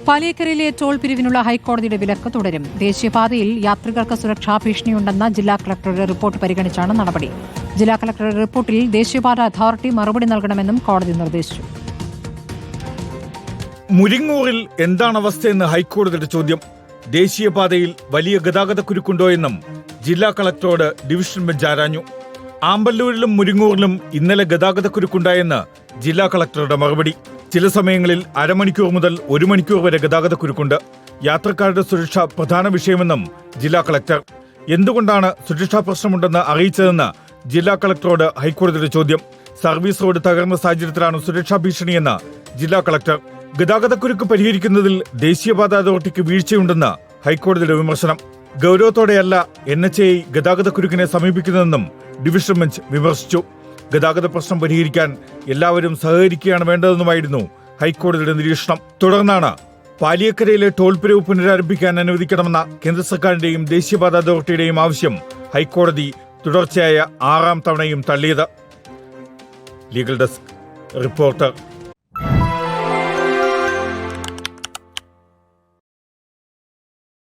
പാലിയേക്കരയിലെ toll പിരിവിനുള്ള ഹൈക്കോടതിയുടെ വിലക്ക് തുടരും. ദേശീയപാതയിൽ യാത്രികർക്ക് സുരക്ഷാ ഭീഷണിയുണ്ടെന്ന ജില്ലാ കളക്ടറുടെ റിപ്പോർട്ട് പരിഗണിച്ചാണ് നടപടി. ജില്ലാ കളക്ടറുടെ റിപ്പോർട്ടിൽ ദേശീയപാത അതോറിറ്റി മറുപടി നൽകണമെന്നും കോടതി നിർദ്ദേശിച്ചു. മുരിങ്ങൂറിൽ എന്താണ് അവസ്ഥയെന്ന് ഹൈക്കോടതിയുടെ ചോദ്യം. ദേശീയപാതയിൽ വലിയ ഗതാഗത കുരുക്കുണ്ടോ എന്നും ജില്ലാ കളക്ടറോട് ഡിവിഷൻ ബെഞ്ച് ആരാഞ്ഞു. ആമ്പല്ലൂരിലും മുരിങ്ങൂറിലും ഇന്നലെ ഗതാഗത കുരുക്കുണ്ടായെന്ന് ജില്ലാ കളക്ടറുടെ മറുപടി. ചില സമയങ്ങളിൽ അരമണിക്കൂർ മുതൽ 1 മണിക്കൂർ വരെ ഗതാഗത കുരുക്കുണ്ട്. യാത്രക്കാരുടെ സുരക്ഷ പ്രധാന വിഷയമെന്നും ജില്ലാ കളക്ടർ. എന്തുകൊണ്ടാണ് സുരക്ഷാ പ്രശ്നമുണ്ടെന്ന് അറിയിച്ചതെന്ന് ജില്ലാ കളക്ടറോട് ഹൈക്കോടതിയുടെ ചോദ്യം. സർവീസ് റോഡ് തകർന്ന സാഹചര്യത്തിലാണ് സുരക്ഷാ ഭീഷണിയെന്ന് ജില്ലാ കളക്ടർ. ഗതാഗതക്കുരുക്ക് പരിഹരിക്കുന്നതിൽ ദേശീയപാത അതോറിറ്റിക്ക് വീഴ്ചയുണ്ടെന്ന് ഹൈക്കോടതിയുടെ വിമർശനം. ഗൌരവത്തോടെയല്ല NHAI ഗതാഗതക്കുരുക്കിനെ സമീപിക്കുന്നതെന്നും ഡിവിഷൻ ബെഞ്ച് വിമർശിച്ചു. ഗതാഗത പ്രശ്നം പരിഹരിക്കാൻ എല്ലാവരും സഹകരിക്കുകയാണ് വേണ്ടതെന്നുമായിരുന്നു ഹൈക്കോടതിയുടെ നിരീക്ഷണം. തുടർന്നാണ് പാലിയേക്കരയിലെ ടോൾ പിരിവ് പുനരാരംഭിക്കാൻ അനുവദിക്കണമെന്ന കേന്ദ്ര സർക്കാരിന്റെയും ദേശീയപാത അതോറിറ്റിയുടെയും ആവശ്യം ഹൈക്കോടതി തുടർച്ചയായ 6ാം തവണയും തള്ളിയത്. Legal desk reporter.